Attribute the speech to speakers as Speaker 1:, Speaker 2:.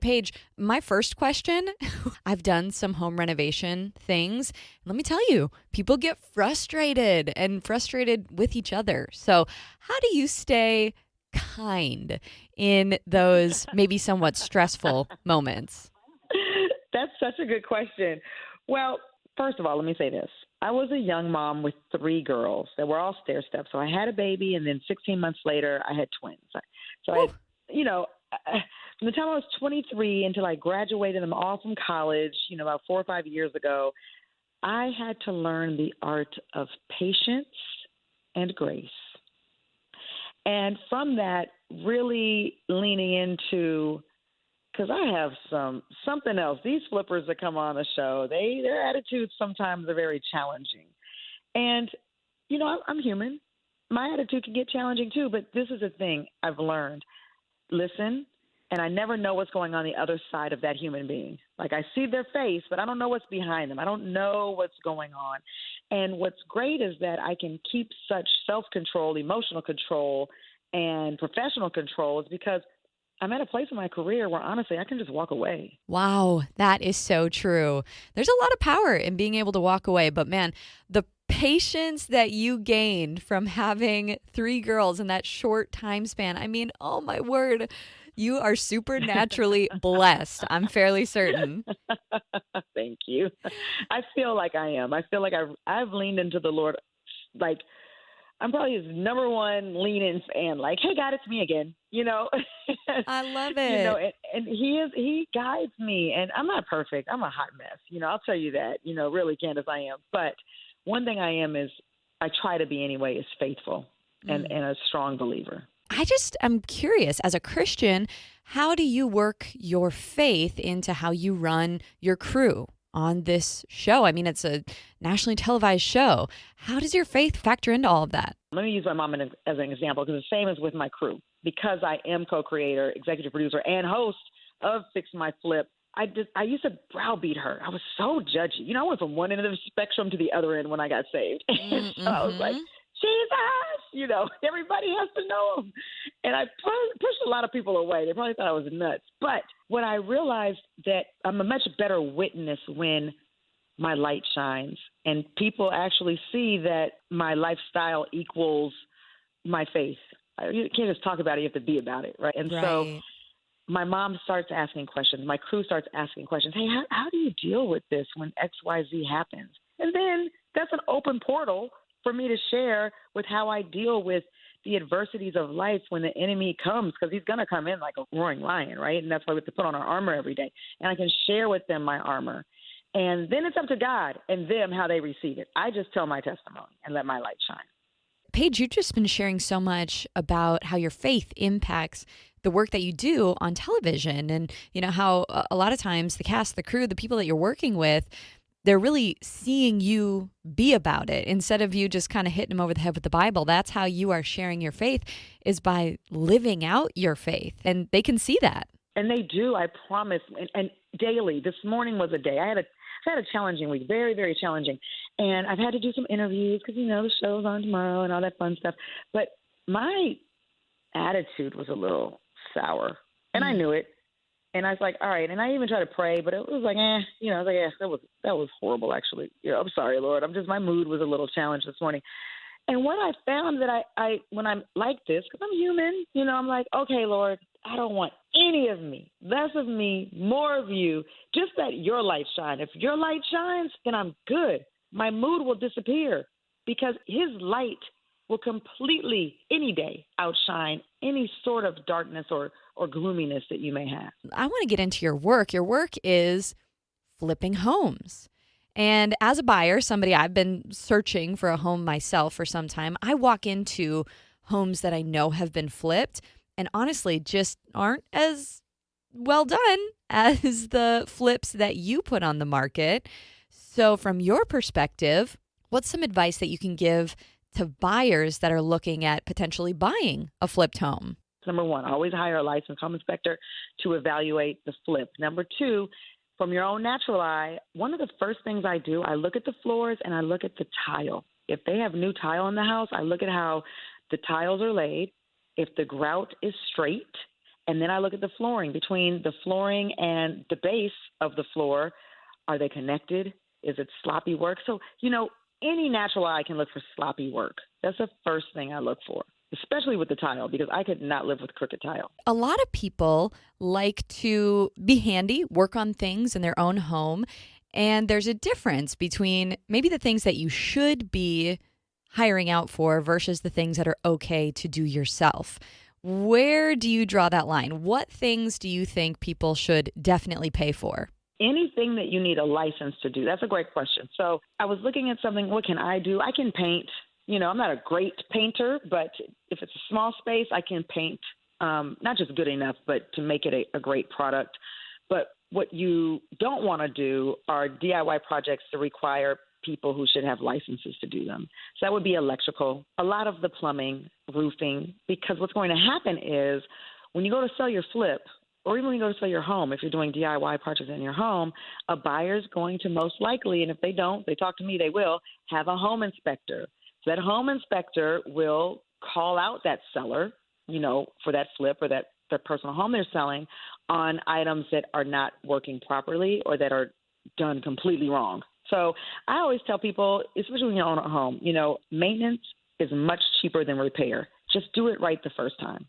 Speaker 1: Paige, my first question, I've done some home renovation things. Let me tell you, people get frustrated and frustrated with each other. So, how do you stay kind in those maybe somewhat stressful moments?
Speaker 2: That's such a good question. Well, first of all, let me say this. I was a young mom with three girls that were all stair steps. So I had a baby, and then 16 months later, I had twins. So I,
Speaker 1: Whew.
Speaker 2: you know, from the time I was 23 until I graduated them all from college, about 4 or 5 years ago, I had to learn the art of patience and grace. And from that, really leaning into because I have something else. These flippers that come on the show, their attitudes sometimes are very challenging. And I'm human. My attitude can get challenging too. But this is the thing I've learned: listen, and I never know what's going on the other side of that human being. Like I see their face, but I don't know what's behind them. I don't know what's going on. And what's great is that I can keep such self-control, emotional control, and professional control is because I'm at a place in my career where honestly I can just walk away.
Speaker 1: Wow, that is so true. There's a lot of power in being able to walk away, but man, the patience that you gained from having three girls in that short time span. I mean, oh my word, you are supernaturally blessed. I'm fairly certain.
Speaker 2: Thank you. I feel like I am. I feel like I've leaned into the Lord. Like I'm probably his number one lean-in fan. Like, hey, God, it's me again.
Speaker 1: I love
Speaker 2: you know,
Speaker 1: it.
Speaker 2: and, and he guides me. And I'm not perfect. I'm a hot mess. I'll tell you that. Really, Candice, I am. But one thing I am is I try to be anyway is faithful and a strong believer.
Speaker 1: I'm curious, as a Christian, how do you work your faith into how you run your crew on this show? I mean, it's a nationally televised show. How does your faith factor into all of that?
Speaker 2: Let me use my mom as an example because the same as with my crew. Because I am co-creator, executive producer, and host of Fix My Flip, I used to browbeat her. I was so judgy. I went from one end of the spectrum to the other end when I got saved. And so I was like, Jesus, everybody has to know him. And I pushed a lot of people away. They probably thought I was nuts. But when I realized that I'm a much better witness when my light shines and people actually see that my lifestyle equals my faith. You can't just talk about it. You have to be about it, right? And so
Speaker 1: Right.
Speaker 2: my mom starts asking questions. My crew starts asking questions. Hey, how do you deal with this when X, Y, Z happens? And then that's an open portal for me to share with how I deal with the adversities of life when the enemy comes, because he's going to come in like a roaring lion, right? And that's why we have to put on our armor every day. And I can share with them my armor. And then it's up to God and them how they receive it. I just tell my testimony and let my light shine.
Speaker 1: Paige, you've just been sharing so much about how your faith impacts the work that you do on television, and how a lot of times the cast, the crew, the people that you're working with, they're really seeing you be about it instead of you just kind of hitting them over the head with the Bible. That's how you are sharing your faith, is by living out your faith, and they can see that.
Speaker 2: And they do, I promise. And daily, this morning was a day. I had a challenging week, very, very challenging. And I've had to do some interviews because, the show's on tomorrow and all that fun stuff. But my attitude was a little sour, and I knew it. And I was like, all right. And I even tried to pray, but it was like, I was like, that was horrible, actually. I'm sorry, Lord. My mood was a little challenged this morning. And what I found that I when I'm like this, because I'm human, I'm like, okay, Lord, I don't want any of me, less of me, more of you, just let your light shine. If your light shines, then I'm good. My mood will disappear because his light will completely, any day, outshine any sort of darkness or gloominess that you may have.
Speaker 1: I want to get into your work. Your work is flipping homes. And as a buyer, somebody I've been searching for a home myself for some time, I walk into homes that I know have been flipped and honestly just aren't as well done as the flips that you put on the market. So from your perspective, what's some advice that you can give to buyers that are looking at potentially buying a flipped home?
Speaker 2: Number one, always hire a licensed home inspector to evaluate the flip. Number two, from your own natural eye, one of the first things I do, I look at the floors and I look at the tile. If they have new tile in the house, I look at how the tiles are laid, if the grout is straight, And then I look at the flooring. Between the flooring and the base of the floor, are they connected? Is it sloppy work? So, any natural eye can look for sloppy work. That's the first thing I look for, especially with the tile, because I could not live with crooked tile.
Speaker 1: A lot of people like to be handy, work on things in their own home. And there's a difference between maybe the things that you should be hiring out for versus the things that are okay to do yourself. Where do you draw that line? What things do you think people should definitely pay for?
Speaker 2: Anything that you need a license to do. That's a great question. So I was looking at something, what can I do? I can paint. I'm not a great painter, but if it's a small space, I can paint, not just good enough, but to make it a great product. But what you don't want to do are DIY projects that require people who should have licenses to do them. So that would be electrical, a lot of the plumbing, roofing, because what's going to happen is when you go to sell your flip, or even when you go to sell your home, if you're doing DIY projects in your home, a buyer's going to most likely, and if they don't, they talk to me, they will, have a home inspector. So that home inspector will call out that seller, for that flip or that personal home they're selling on items that are not working properly or that are done completely wrong. So I always tell people, especially when you own a home, maintenance is much cheaper than repair. Just do it right the first time.